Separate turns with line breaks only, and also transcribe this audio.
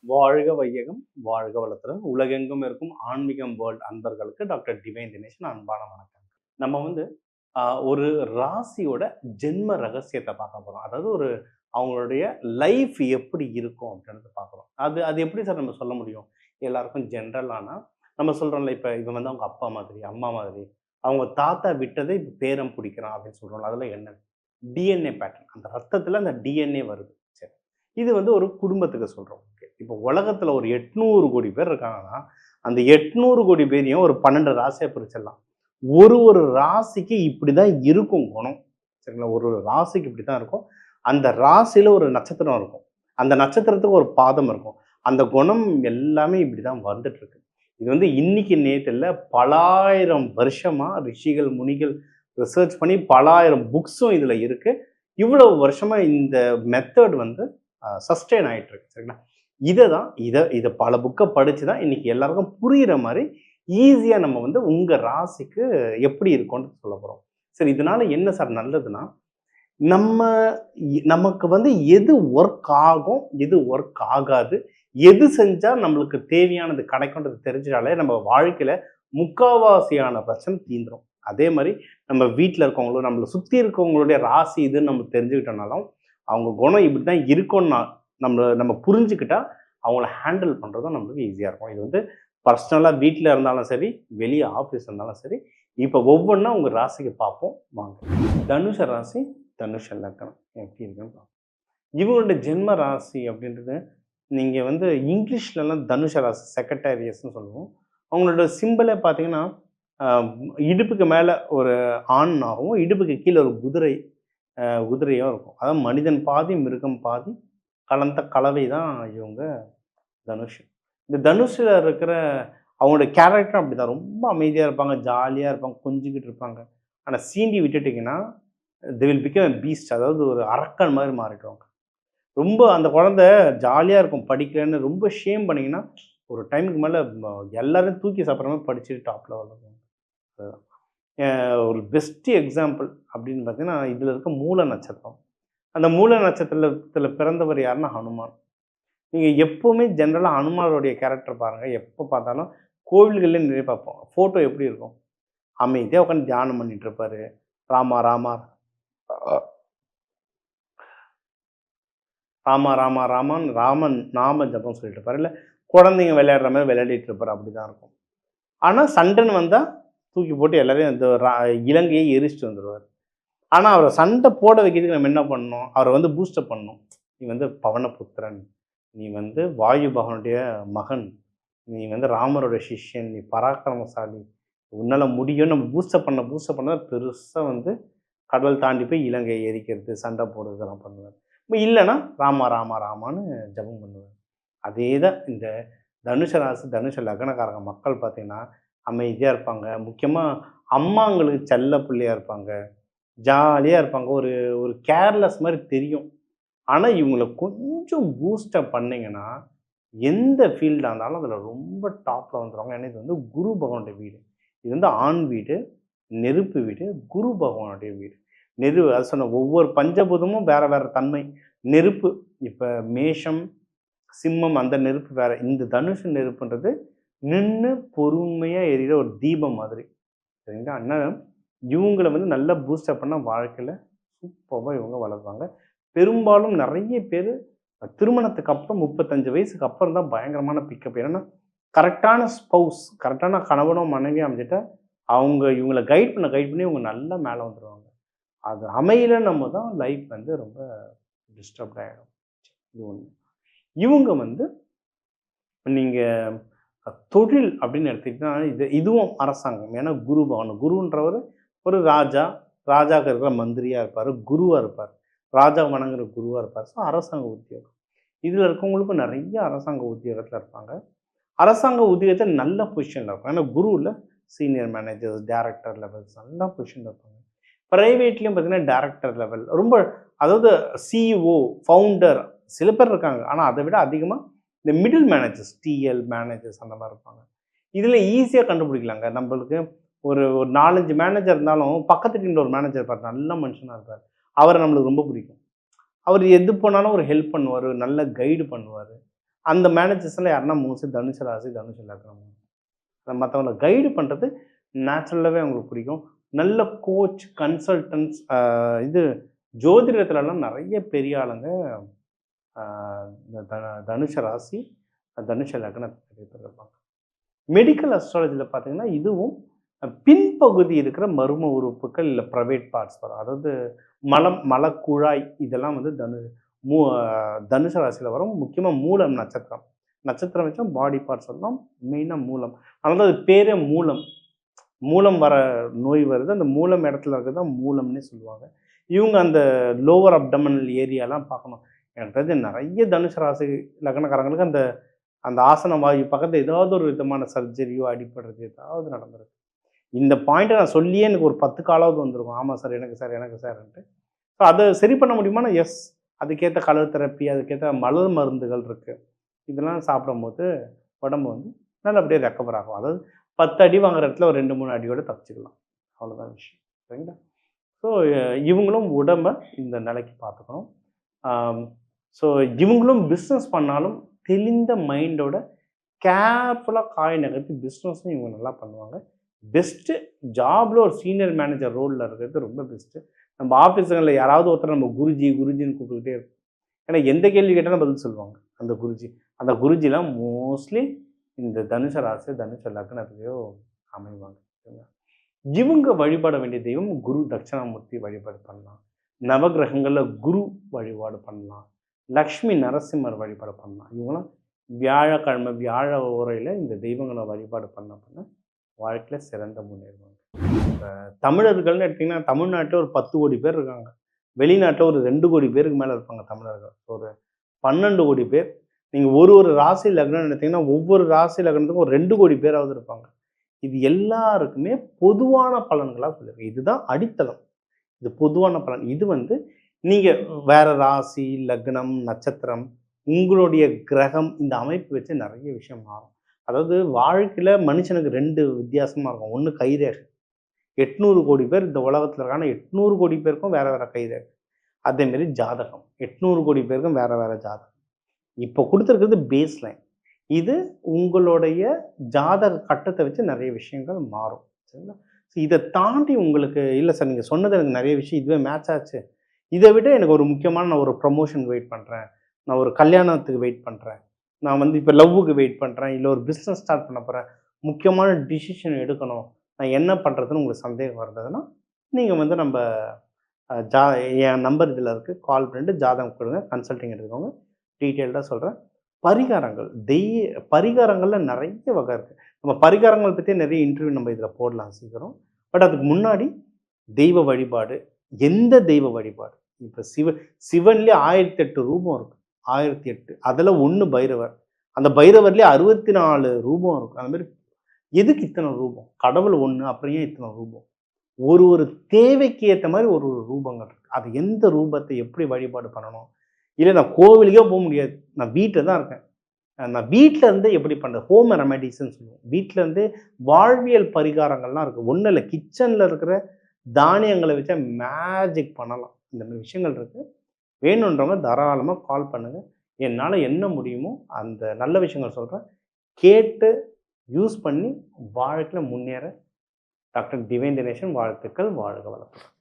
வாழ்க வையகம், வாழ்க வளத்துடன். உலகெங்கும் இருக்கும் ஆன்மீகம் வேர்ல்ட் அன்பர்களுக்கு டாக்டர் டிவைன் தினேஷன் அன்பான வணக்கம். நம்ம வந்து ஒரு ராசியோட ஜென்ம ரகசியத்தை பார்க்க போறோம். அதாவது அவங்களுடைய லைஃப் எப்படி இருக்கும் அப்படின்றத பார்க்குறோம். அது அது எப்படி சார் நம்ம சொல்ல முடியும்? எல்லாருக்கும் ஜென்ரலானா நம்ம சொல்றோம்ல, இப்ப இவன் வந்து அவங்க அப்பா மாதிரி, அம்மா மாதிரி, அவங்க தாத்தா விட்டதை இப்ப பேரன் பிடிக்கிறான் அப்படின்னு சொல்றோம்ல, அதெல்லாம் என்ன? DNA pattern. அந்த ரத்தத்துல அந்த டிஎன்ஏ வருது. சரி. இது வந்து ஒரு குடும்பத்துக்கு சொல்றோம். ஓகே. இப்போ உலகத்துல ஒரு 800 கோடி பேர் இருக்காங்கன்னா, அந்த 800 கோடி பேரையும் ஒரு 12 ராசியா பிரிச்சிடலாம். ஒரு ராசிக்கு இப்படிதான் இருக்கும் குணம். சரிங்களா? ஒரு ராசிக்கு இப்படித்தான் இருக்கும். அந்த ராசியில ஒரு நட்சத்திரம் இருக்கும். அந்த நட்சத்திரத்துக்கு ஒரு பாதம் இருக்கும். அந்த குணம் எல்லாமே இப்படிதான் வந்துட்டு இருக்கு. இது வந்து இன்னைக்கு நேத்து இல்ல, பலாயிரம் வருஷமா ரிஷிகள், முனிகள் ரிசர்ச் பண்ணி பலாயிரம் புக்ஸும் இதுல இருக்கு. இவ்வளவு வருஷமா இந்த மெத்தட் வந்து சஸ்டெயின் ஆயிட்டு இருக்கு. சரிங்களா? இதை பல புக்கை படிச்சு தான் இன்னைக்கு எல்லாருக்கும் புரியிற மாதிரி ஈஸியாக நம்ம வந்து உங்கள் ராசிக்கு எப்படி இருக்கும்னு சொல்ல போகிறோம். சரி, இதனால என்ன சார் நல்லதுன்னா, நம்ம நமக்கு வந்து எது ஒர்க் ஆகும், எது ஒர்க் ஆகாது, எது செஞ்சால் நம்மளுக்கு தேவையானது கிடைக்கும்ன்றது தெரிஞ்சாலே நம்ம வாழ்க்கையில் முக்காவாசியான பிரச்சனை தீந்துரும். அதே மாதிரி நம்ம வீட்டில் இருக்கவங்களும் நம்மளை சுற்றி இருக்கவங்களுடைய ராசி இதுன்னு நம்ம தெரிஞ்சுக்கிட்டோம்னாலும் அவங்க குணம் இப்படி தான் இருக்கும்னா நம்ம புரிஞ்சுக்கிட்டா அவங்கள ஹேண்டில் பண்ணுறதும் நம்மளுக்கு ஈஸியாக இருக்கும். இது வந்து பர்சனலாக வீட்டில் இருந்தாலும் சரி, வெளியே ஆஃபீஸ் இருந்தாலும் சரி. இப்போ ஒவ்வொன்றா உங்கள் ராசிக்கு பார்ப்போம் வாங்க. தனுஷ ராசி, தனுஷ லக்னம் எப்படி இருக்குன்னு பார்ப்போம். இவங்களுடைய ஜென்ம ராசி அப்படின்றது நீங்கள் வந்து இங்கிலீஷ்லலாம் தனுஷ ராசி செக்ரட்டேரியஸ்ன்னு சொல்லுவோம். அவங்களோட சிம்பிளே பார்த்தீங்கன்னா இடுப்புக்கு மேலே ஒரு ஆணாகவும் இடுப்புக்கு கீழே ஒரு குதிரையும் இருக்கும். அதாவது மனிதன் பாதி மிருகம் பாதி கலந்த கலவை தான் இவங்க தனுஷ். இந்த தனுஷில் இருக்கிற அவங்களோட கேரக்டர் அப்படி தான். ரொம்ப அமைதியாக இருப்பாங்க, ஜாலியாக இருப்பாங்க, கொஞ்சிக்கிட்டு இருப்பாங்க. ஆனால் சீண்டி விட்டுட்டிங்கன்னா தி வில் பிகம் பீஸ்ட். அதாவது ஒரு அரக்கன் மாதிரி மாறிடுவாங்க. ரொம்ப அந்த குழந்தை ஜாலியாக இருக்கும், படிக்கிறேன்னு ரொம்ப ஷேம் பண்ணிங்கன்னா ஒரு டைமுக்கு மேலே எல்லாரும் தூக்கி சாப்பிட்ற மாதிரி படிச்சுட்டு டாப் லெவலில் இருக்கும். அதுதான் ஒரு பெஸ்ட் எக்ஸாம்பிள் அப்படின்னு பார்த்தீங்கன்னா, இதில் இருக்க மூல நட்சத்திரம். அந்த மூல நட்சத்திரத்தில் பிறந்தவர் யாருன்னா ஹனுமான். நீங்கள் எப்போவுமே ஜென்ரலாக ஹனுமானுடைய கேரக்டர் பாருங்கள். எப்போ பார்த்தாலும் கோவில்கள்லேயே நிறைய பார்ப்போம். ஃபோட்டோ எப்படி இருக்கும்? அமைதியாக உட்காந்து தியானம் பண்ணிட்டு இருப்பாரு. ராமா ராமா ராமா ராமா ராமான் ராமன் நாம ஜபம் சொல்லிட்டு இருப்பாரு. இல்லை குழந்தைங்க விளையாடுற மாதிரி விளையாடிட்டு இருப்பாரு. அப்படி தான் இருக்கும். ஆனால் சண்டைன்னு வந்தால் தூக்கி போட்டு எல்லாரையும் இந்த இலங்கையை எரிச்சிட்டு வந்துடுவார். ஆனால் அவரை சண்டை போட வைக்கிறதுக்கு நம்ம என்ன பண்ணணும்? அவரை வந்து பூஸ்டப் பண்ணணும். நீ வந்து பவனபுத்திரன், நீ வந்து வாயு பகவனுடைய மகன், நீ வந்து ராமரோட சிஷ்யன், நீ பராக்கிரமசாலி, உன்னால் முடியும். நம்ம பூஸ்டப் பண்ண பெருசாக வந்து கடல் தாண்டி போய் இலங்கையை எரிக்கிறது, சண்டை போடுறது இதெல்லாம் பண்ணுவார். இல்லைன்னா ராமா ராமா ராமான்னு ஜபம் பண்ணுவார். அதே தான் இந்த தனுஷ ராசி, தனுஷ லக்னக்காரங்க மக்கள் பார்த்தீங்கன்னா அமைதியாக இருப்பாங்க. முக்கியமாக அம்மாங்களுக்கு செல்ல பிள்ளையாக இருப்பாங்க, ஜாலியாக இருப்பாங்க. ஒரு ஒரு கேர்லெஸ் மாதிரி தெரியும். ஆனால் இவங்கள கொஞ்சம் பூஸ்டப் பண்ணிங்கன்னா எந்த ஃபீல்டாக இருந்தாலும் அதில் ரொம்ப டாப்பில் வந்துடுவாங்க. ஏன்னா இது வந்து குரு பகவானுடைய வீடு. இது வந்து ஆண் வீடு, நெருப்பு வீடு, குரு பகவானுடைய வீடு. அது சொன்ன ஒவ்வொரு பஞ்சபூதமும் வேற வேற தன்மை. நெருப்பு இப்போ மேஷம், சிம்மம் அந்த நெருப்பு வேற. இந்த தனுஷ நெருப்புன்றது நின்று பொறுமையாக எரிகிற ஒரு தீபம் மாதிரி. சரிங்களா? அதனால் இவங்களை வந்து நல்லா பூஸ்டப் பண்ணால் வாழ்க்கையில் சூப்பராக இவங்க வளர்ப்பாங்க. பெரும்பாலும் நிறைய பேர் திருமணத்துக்கு அப்புறம் 35 வயசுக்கு அப்புறம் தான் பயங்கரமான பிக்கப். ஏன்னா கரெக்டான ஸ்பௌஸ், கரெக்டான கணவனோ மனைவியோ அமைஞ்சிட்டா இவங்களை கைட் பண்ணி இவங்க நல்லா மேலே வந்துடுவாங்க. அது அமையில நம்ம தான் லைஃப் வந்து ரொம்ப டிஸ்டர்ப்ட் ஆகிடும். இது ஒன்று. இவங்க வந்து நீங்கள் தொழில் அப்படின்னு எடுத்துக்கிட்டீங்கன்னா இதுவும் அரசாங்கம். ஏன்னா குரு பகவான், குருன்றவர் ஒரு ராஜாவுக்கு இருக்கிற மந்திரியாக இருப்பார், குருவாக இருப்பார், ராஜா வணங்குற குருவாக இருப்பார். ஸோ அரசாங்க உத்தியோகம். இதில் இருக்கவங்களுக்கும் நிறைய அரசாங்க உத்தியோகத்தில் இருப்பாங்க. அரசாங்க உத்தியோகத்தில் நல்ல பொசிஷனில் இருப்பாங்க. ஏன்னா குருவில் சீனியர் மேனேஜர்ஸ், டேரக்டர் லெவல்ஸ் நல்ல பொசிஷனில் இருப்பாங்க. ப்ரைவேட்லேயும் பார்த்தீங்கன்னா டேரக்டர் லெவல் ரொம்ப, அதாவது சிஇஓ, ஃபவுண்டர் சில பேர் இருக்காங்க. ஆனால் அதை விட அதிகமாக இந்த மிடில் மேனேஜர்ஸ், டிஎல் மேனேஜர்ஸ் அந்த மாதிரி இருப்பாங்க. இதில் ஈஸியாக கண்டுபிடிக்கலாங்க. நம்மளுக்கு ஒரு 4-5 மேனேஜர் இருந்தாலும் பக்கத்து டீமில் ஒரு மேனேஜர் இருப்பார், நல்ல மனுஷனாக இருப்பார். அவரை நம்மளுக்கு ரொம்ப பிடிக்கும். அவர் எது போனாலும் ஒரு ஹெல்ப் பண்ணுவார், நல்ல கைடு பண்ணுவார். அந்த மேனேஜர்ஸ்லாம் யாருன்னா மோஸ்ட்லி தனுசு ராசி, தனுசு லக்னம். மற்றவங்கள கைடு பண்ணுறது நேச்சுரலாகவே அவங்களுக்கு பிடிக்கும். நல்ல கோச், கன்சல்டன்ட்ஸ், இது ஜோதிடத்துலலாம் நிறைய பெரிய ஆளுங்க இந்த தனுஷ ராசி, தனுஷ லக்னத்துக்கு நிறைய பேர் இருப்பாங்க. மெடிக்கல் அஸ்ட்ராலஜியில் பார்த்தீங்கன்னா இதுவும் பின்பகுதி இருக்கிற மர்ம உறுப்புகள் இல்லை ப்ரைவேட் பார்ட்ஸ் வரும். அதாவது மலக்குழாய் இதெல்லாம் வந்து தனுஷ ராசியில் வரும். முக்கியமாக மூலம் நட்சத்திரம். நட்சத்திரம் வச்சா பாடி பார்ட்ஸ் எல்லாம் மெயினாக மூலம். அதனால அது பேரே மூலம். மூலம் வர நோய் வருது. அந்த மூலம் இடத்துல இருக்கிறது தான் மூலம்னே சொல்லுவாங்க. இவங்க அந்த லோவர் அப்டமனல் ஏரியாலாம் பார்க்கணும். எனக்கு தெரிஞ்ச நிறைய தனுஷ ராசி லக்னக்காரங்களுக்கு அந்த அந்த ஆசன வாயு பக்கத்தில் ஏதாவது ஒரு விதமான சர்ஜரியோ அடிப்படுறது ஏதாவது நடந்திருக்கு. இந்த பாயிண்ட்டை நான் சொல்லியே எனக்கு ஒரு 10 காலாவது வந்திருக்கும். ஆமாம் சார், எனக்கு சார், எனக்கு சார்ன்ட்டு. ஸோ அதை சரி பண்ண முடியுமானா எஸ். அதுக்கேற்ற கலர் தெரப்பி, அதுக்கேற்ற மலர் மருந்துகள் இருக்குது. இதெல்லாம் சாப்பிடும்போது உடம்பு வந்து நல்லபடியாக ரெக்கவர் ஆகும். அதாவது 10 அடி வாங்குற இடத்துல ஒரு 2-3 அடியோடு தப்பிச்சுக்கலாம். அவ்வளோதான் விஷயம். சரிங்களா? ஸோ இவங்களும் உடம்பை இந்த நிலைக்கு பார்த்துக்கணும். ஸோ இவங்களும் பிஸ்னஸ் பண்ணாலும் தெளிந்த மைண்டோட கேர்ஃபுல்லாக காய் நகர்த்தி பிஸ்னஸும் இவங்க நல்லா பண்ணுவாங்க. பெஸ்ட்டு ஜாபில் ஒரு சீனியர் மேனேஜர் ரோலில் இருக்கிறது ரொம்ப பெஸ்ட்டு. நம்ம ஆஃபீஸுங்களில் யாராவது ஒருத்தர் நம்ம குருஜின்னு கூப்பிட்டுக்கிட்டே இருக்கும். ஏன்னா எந்த கேள்வி கேட்டாலும் பதில் சொல்லுவாங்க அந்த குருஜி. அந்த குருஜிலாம் மோஸ்ட்லி இந்த தனுஷ ராசி, தனுஷ லக்னத்துலேயோ அமைவாங்க. இவங்க வழிபட வேண்டிய தெய்வம் குரு தட்சிணாமூர்த்தி வழிபாடு பண்ணலாம். நவகிரகங்களில் குரு வழிபாடு பண்ணலாம். லக்ஷ்மி நரசிம்மர் வழிபாடு பண்ணலாம். இவங்களாம் வியாழக்கிழமை வியாழ உரையில் இந்த தெய்வங்களை வழிபாடு பண்ண வாழ்க்கையில் சிறந்த முன்னேறுவாங்க. இப்போ தமிழர்கள்னு எடுத்திங்கன்னா தமிழ்நாட்டில் ஒரு 10 கோடி பேர் இருக்காங்க. வெளிநாட்டில் ஒரு 2 கோடி பேருக்கு மேலே இருப்பாங்க தமிழர்கள். ஒரு 12 கோடி பேர். நீங்கள் ஒரு ராசி லக்னம்னு எடுத்திங்கன்னா ஒவ்வொரு ராசி லக்னத்துக்கும் ஒரு 2 கோடி பேராவது இருப்பாங்க. இது எல்லாருக்குமே பொதுவான பலன்களாக சொல்லியிருக்கேன். இதுதான் அடித்தளம். இது பொதுவான பலன். இது வந்து நீங்கள் வேறு ராசி, லக்னம், நட்சத்திரம், உங்களுடைய கிரகம் இந்த அமைப்பு வச்சு நிறைய விஷயம் மாறும். அதாவது வாழ்க்கையில் மனுஷனுக்கு 2 வித்தியாசமாக இருக்கும். ஒன்று கைரேகை. 800 கோடி பேர் இந்த உலகத்தில் இருக்காங்க. 800 கோடி பேருக்கும் வேறு வேறு கைரேகை. அதேமாரி ஜாதகம் 800 கோடி பேருக்கும் வேறு வேறு ஜாதகம். இப்போ கொடுத்துருக்கிறது பேஸ் லைன். இது உங்களுடைய ஜாதக கட்டத்தை வச்சு நிறைய விஷயங்கள் மாறும். சரிங்களா? ஸோ இதை தாண்டி உங்களுக்கு இல்லை சார் நீங்கள் சொன்னது எனக்கு நிறைய விஷயம் இதுவே மேட்ச் ஆச்சு. இதை விட எனக்கு ஒரு முக்கியமான நான் ஒரு ப்ரமோஷனுக்கு வெயிட் பண்ணுறேன், நான் ஒரு கல்யாணத்துக்கு வெயிட் பண்ணுறேன், நான் வந்து இப்போ லவ்வுக்கு வெயிட் பண்ணுறேன், இல்லை ஒரு பிஸ்னஸ் ஸ்டார்ட் பண்ண போகிறேன், முக்கியமான டிசிஷன் எடுக்கணும், நான் என்ன பண்ணுறதுன்னு உங்களுக்கு சந்தேகம் வருதுன்னா நீங்கள் வந்து நம்ம என் நம்பர் இதில் இருக்குது, கால் பண்ணிட்டு ஜாதகம் கொடுங்க, கன்சல்டிங் எடுத்துக்கோங்க, டீட்டெயில்டாக சொல்கிறேன். பரிகாரங்கள் பரிகாரங்களில் நிறைய வகை இருக்குது. நம்ம பரிகாரங்கள் பற்றி நிறைய இன்டர்வியூ நம்ம இதில் போடலாம் சீக்கிரம். பட் அதுக்கு முன்னாடி தெய்வ வழிபாடு, எந்த தெய்வ வழிபாடு இப்போ சிவன்லேயே 1008 ரூபம் இருக்குது. 1008 அதில் 1 பைரவர். அந்த பைரவர்லேயே 64 ரூபம் இருக்குது. அந்த மாதிரி எதுக்கு இத்தனை ரூபம்? கடவுள் ஒன்று, அப்புறம் ஏன் இத்தனை ரூபம்? ஒரு தேவைக்கு ஏற்ற மாதிரி ஒரு ரூபங்கள் இருக்குது. அது எந்த ரூபத்தை எப்படி வழிபாடு பண்ணணும்? இல்லை நான் கோவிலுக்கே போக முடியாது, நான் வீட்டில் தான் இருக்கேன், நான் வீட்டில் இருந்து எப்படி பண்ணுறது? ஹோம் ரெமெடிஸ்ன்னு சொல்லுவோம். வீட்டில் இருந்து வாழ்வியல் பரிகாரங்கள்லாம் இருக்குது. ஒன்றும் இல்லை, கிச்சனில் இருக்கிற தானியங்களை வச்சா மேஜிக் பண்ணலாம். இந்த மாதிரி விஷயங்கள் இருக்குது. வேணுன்றவங்க தாராளமாக கால் பண்ணுங்கள். என்னால் என்ன முடியுமோ அந்த நல்ல விஷயங்கள் சொல்கிறேன். கேட்டு யூஸ் பண்ணி வாழ்க்கையில் முன்னேற டாக்டர் டிவைன் தினேஷன் வாழ்த்துக்கள். வாழ்க வளத்துக்கள்.